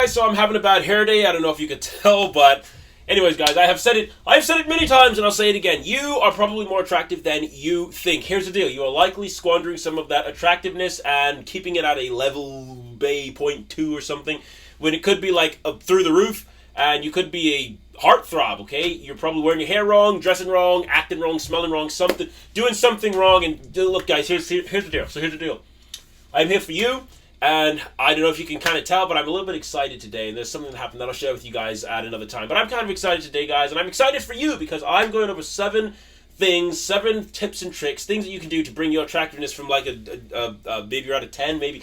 guys, so I'm having a bad hair day. I don't know if you could tell, but anyways, guys, I've said it many times, and I'll say it again. You are probably more attractive than you think. Here's the deal. You are likely squandering some of that attractiveness and keeping it at a level bay 0.2 or something, when it could be like through the roof, and you could be a heartthrob, okay? You're probably wearing your hair wrong, dressing wrong, acting wrong, smelling wrong, doing something wrong, and look, guys, here's the deal. So here's the deal. I'm here for you. And I don't know if you can kind of tell, but I'm a little bit excited today. And there's something that happened that I'll share with you guys at another time. But I'm kind of excited today, guys. And I'm excited for you because I'm going over 7 tips and tricks, things that you can do to bring your attractiveness from like maybe you're at a 10, maybe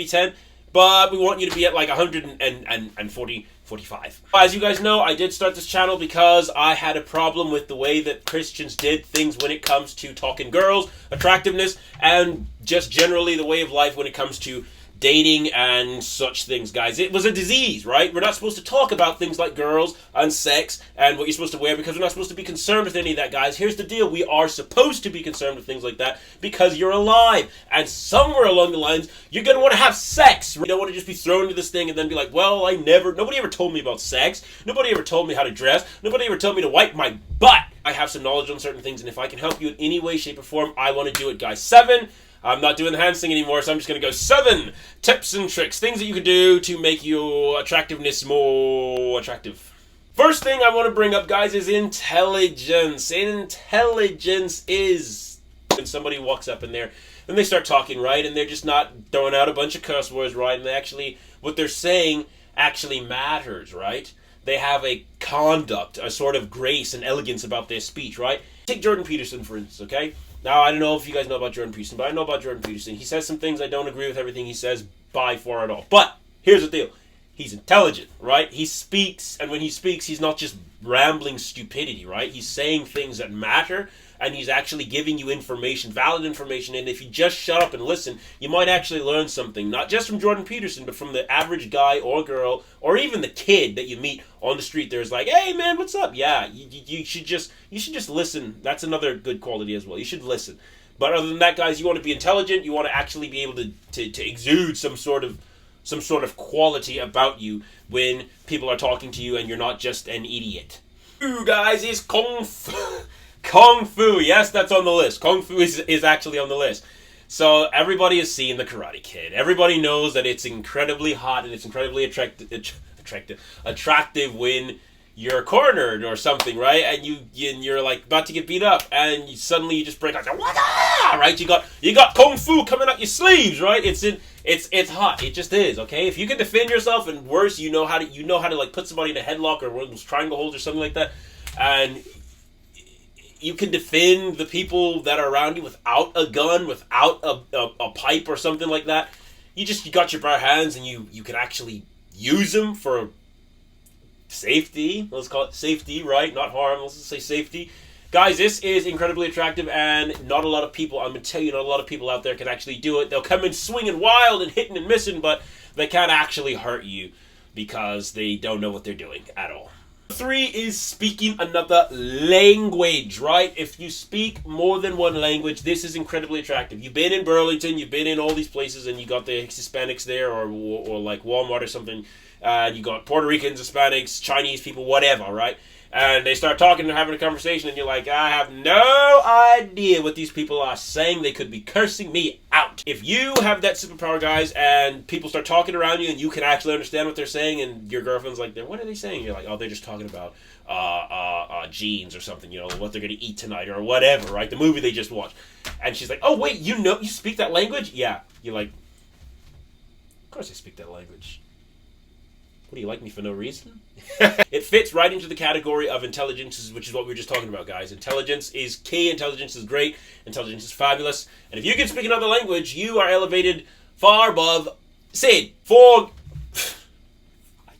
10. But we want you to be at like 45. As you guys know, I did start this channel because I had a problem with the way that Christians did things when it comes to talking girls, attractiveness, and just generally the way of life when it comes to dating and such things, guys. It was a disease, right? We're not supposed to talk about things like girls and sex and what you're supposed to wear because we're not supposed to be concerned with any of that, guys. Here's the deal. We are supposed to be concerned with things like that because you're alive. And somewhere along the lines, you're going to want to have sex. You don't want to just be thrown into this thing and then be like, well, nobody ever told me about sex. Nobody ever told me how to dress. Nobody ever told me to wipe my butt. I have some knowledge on certain things, and if I can help you in any way, shape, or form, I want to do it, guys. 7. I'm not doing the hand thing anymore, so I'm just going to go 7 tips and tricks, things that you can do to make your attractiveness more attractive. First thing I want to bring up, guys, is intelligence. Intelligence is when somebody walks up in there and they start talking, right, and they're just not throwing out a bunch of curse words, right, and they actually, what they're saying actually matters, right? They have a conduct, a sort of grace and elegance about their speech, right? Take Jordan Peterson, for instance, okay? Now, I don't know if you guys know about Jordan Peterson, but I know about Jordan Peterson. He says some things I don't agree with everything he says by far at all. But here's the deal. He's intelligent, right? He speaks, and when he speaks, he's not just rambling stupidity, right? He's saying things that matter, and he's actually giving you information, valid information, and if you just shut up and listen, you might actually learn something, not just from Jordan Peterson, but from the average guy or girl, or even the kid that you meet on the street. There's like, hey man, what's up? Yeah, you should just listen. That's another good quality as well. You should listen. But other than that, guys, you want to be intelligent. You want to actually be able to exude some sort of quality about you when people are talking to you, and you're not just an idiot. You guys, is kung fu. Kung Fu, yes, that's on the list. Kung Fu is actually on the list. So everybody has seen The Karate Kid. Everybody knows that it's incredibly hot and it's incredibly attractive when you're cornered or something, right? And you're like about to get beat up, and suddenly you just break out, right? You got Kung Fu coming up your sleeves, right? It's hot. It just is, okay? If you can defend yourself, and worse, you know how to like put somebody in a headlock or one of those triangle holds or something like that, and you can defend the people that are around you without a gun, without a pipe or something like that. You got your bare hands, and you can actually use them for safety. Let's call it safety, right? Not harm. Let's just say safety. Guys, this is incredibly attractive, and not a lot of people, I'm going to tell you, not a lot of people out there can actually do it. They'll come in swinging wild and hitting and missing, but they can't actually hurt you because they don't know what they're doing at all. 3 is speaking another language, right? If you speak more than one language, this is incredibly attractive. You've been in Burlington, you've been in all these places, and you got the Hispanics there, or like Walmart or something. You got Puerto Ricans, Hispanics, Chinese people, whatever, right? And they start talking and having a conversation, and you're like, I have no idea what these people are saying. They could be cursing me out. If you have that superpower, guys, and people start talking around you, and you can actually understand what they're saying, and your girlfriend's like, what are they saying? You're like, oh, they're just talking about jeans or something, you know, what they're going to eat tonight or whatever, right? The movie they just watched. And she's like, oh, wait, you speak that language? Yeah. You're like, of course I speak that language. What, do you like me for no reason? It fits right into the category of intelligence, which is what we were just talking about, guys. Intelligence is key. Intelligence is great. Intelligence is fabulous. And if you can speak another language, you are elevated far above Sid. I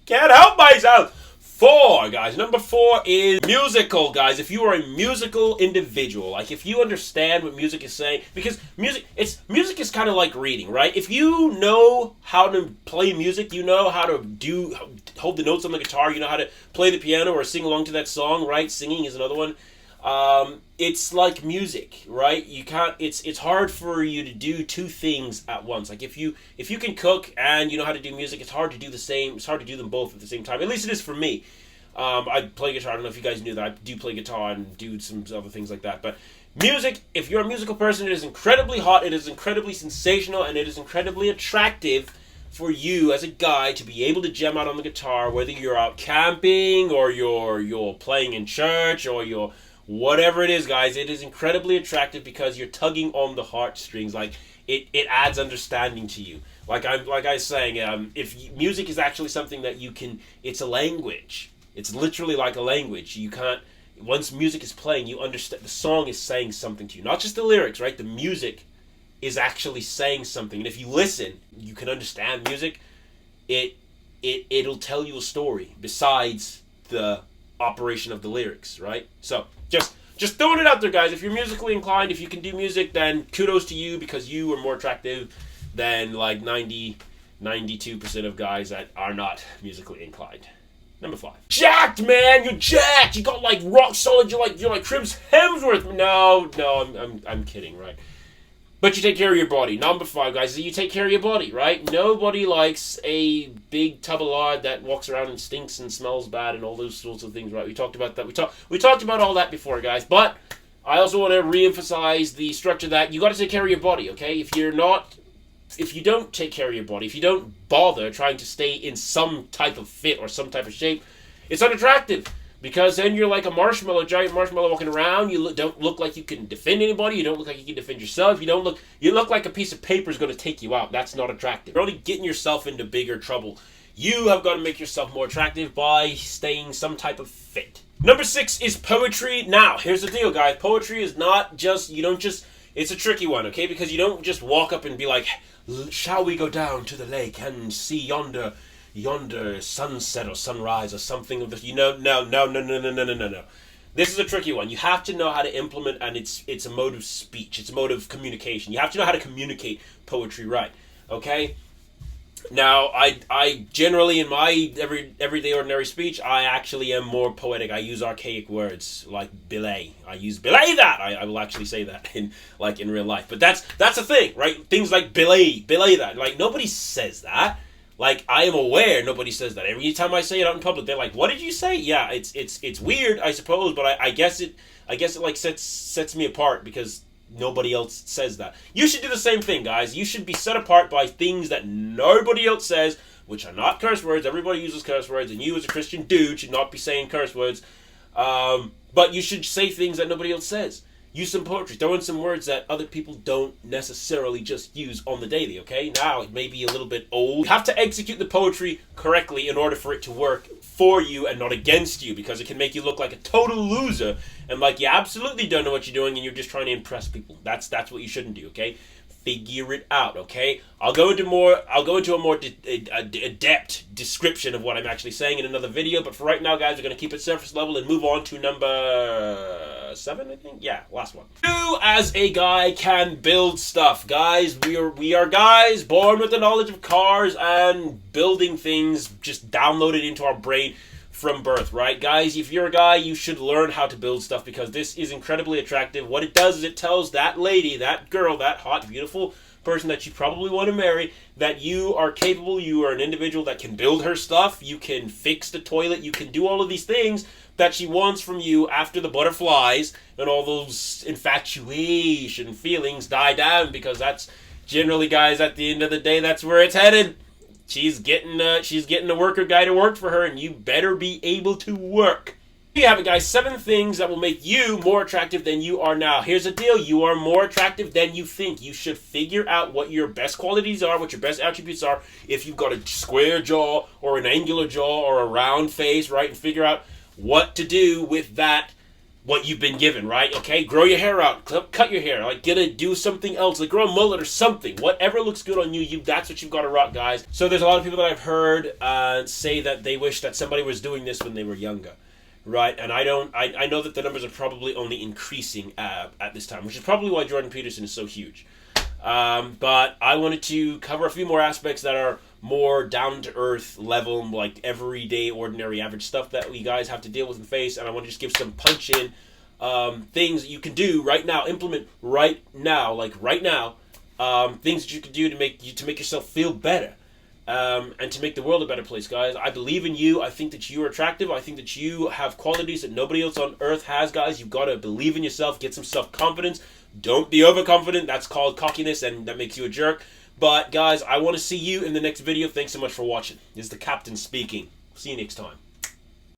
can't help myself. 4, guys. Number 4 is musical, guys. If you are a musical individual, like if you understand what music is saying, because music is kind of like reading, right? If you know how to play music, you know how to hold the notes on the guitar, you know how to play the piano or sing along to that song, right? Singing is another one. It's like music, right? You can't. It's hard for you to do two things at once. Like if you can cook and you know how to do music, it's hard to do the same. It's hard to do them both at the same time. At least it is for me. I play guitar. I don't know if you guys knew that. I do play guitar and do some other things like that. But music, if you're a musical person, it is incredibly hot. It is incredibly sensational, and it is incredibly attractive for you as a guy to be able to jam out on the guitar, whether you're out camping or you're playing in church or you're whatever it is, guys. It is incredibly attractive because you're tugging on the heartstrings. Like it adds understanding to you. Like I was saying, if music is actually something that you can, it's a language. It's literally like a language. You can't. Once music is playing, you understand the song is saying something to you. Not just the lyrics, right? The music is actually saying something. And if you listen, you can understand music. It'll tell you a story besides the operation of the lyrics, right? So just throwing it out there, guys. If you're musically inclined, if you can do music, then kudos to you because you are more attractive than like 92% of guys that are not musically inclined. Number 5. Jacked, man! You're jacked! You got like rock solid, you're like Chris Hemsworth. No, I'm kidding, right? But you take care of your body. Number 5, guys, is you take care of your body, right? Nobody likes a big tub of lard that walks around and stinks and smells bad and all those sorts of things, right? We talked about that. We talked about all that before, guys. But I also want to re-emphasize the structure that you got to take care of your body, okay? If you don't take care of your body, if you don't bother trying to stay in some type of fit or some type of shape, it's unattractive. Because then you're like a giant marshmallow walking around. You don't look like you can defend anybody. You don't look like you can defend yourself. You look like a piece of paper is going to take you out. That's not attractive. You're only getting yourself into bigger trouble. You have got to make yourself more attractive by staying some type of fit. Number 6 is poetry. Now, here's the deal, guys. Poetry is not just, it's a tricky one, okay? Because you don't just walk up and be like, shall we go down to the lake and see yonder sunset or sunrise or something of the, no. This is a tricky one. You have to know how to implement, and it's a mode of speech. It's a mode of communication. You have to know how to communicate poetry right, okay? Now, I generally, in my everyday ordinary speech, I actually am more poetic. I use archaic words like belay. I use belay that. I will actually say that in real life. But that's a thing, right? Things like belay that. Like, nobody says that. Like, I am aware nobody says that. Every time I say it out in public, they're like, "What did you say?" Yeah, it's weird, I suppose, but I guess it like sets me apart because nobody else says that. You should do the same thing, guys. You should be set apart by things that nobody else says, which are not curse words. Everybody uses curse words, and you as a Christian dude should not be saying curse words. But you should say things that nobody else says. Use some poetry. Throw in some words that other people don't necessarily just use on the daily, okay? Now, it may be a little bit old. You have to execute the poetry correctly in order for it to work for you and not against you, because it can make you look like a total loser and like you absolutely don't know what you're doing and you're just trying to impress people. That's what you shouldn't do, okay? Figure it out, okay? I'll go into a more adept description of what I'm actually saying in another video, but for right now, guys, we're going to keep it surface level and move on to number 7, I think? Yeah, last one. You, as a guy, can build stuff. Guys, we are guys born with the knowledge of cars and building things just downloaded into our brain from birth, right? Guys, if you're a guy, you should learn how to build stuff because this is incredibly attractive. What it does is it tells that lady, that girl, that hot, beautiful person that you probably want to marry that you are capable, you are an individual that can build her stuff, you can fix the toilet, you can do all of these things that she wants from you after the butterflies and all those infatuation feelings die down, because that's generally, guys, at the end of the day, that's where it's headed. She's getting a worker guy to work for her, and you better be able to work. Here you have it, guys. 7 things that will make you more attractive than you are now. Here's the deal. You are more attractive than you think. You should figure out what your best qualities are, what your best attributes are. If you've got a square jaw or an angular jaw or a round face, right? And figure out what to do with that, what you've been given, right? Okay, grow your hair out, cut your hair, like do something else, like grow a mullet or something. Whatever looks good on you, that's what you've got to rock, guys. So there's a lot of people that I've heard say that they wish that somebody was doing this when they were younger, right? And I know that the numbers are probably only increasing at this time, which is probably why Jordan Peterson is so huge. But I wanted to cover a few more aspects that are more down-to-earth level, like everyday, ordinary, average stuff that we guys have to deal with and face, and I want to just give some punch-in things you can do right now, implement right now, like right now, things that you can do to make yourself feel better. And to make the world a better place, guys. I believe in you. I think that you are attractive. I think that you have qualities that nobody else on earth has, guys. You've got to believe in yourself. Get some self-confidence. Don't be overconfident. That's called cockiness, and that makes you a jerk. But, guys, I want to see you in the next video. Thanks so much for watching. This is the Captain speaking. See you next time.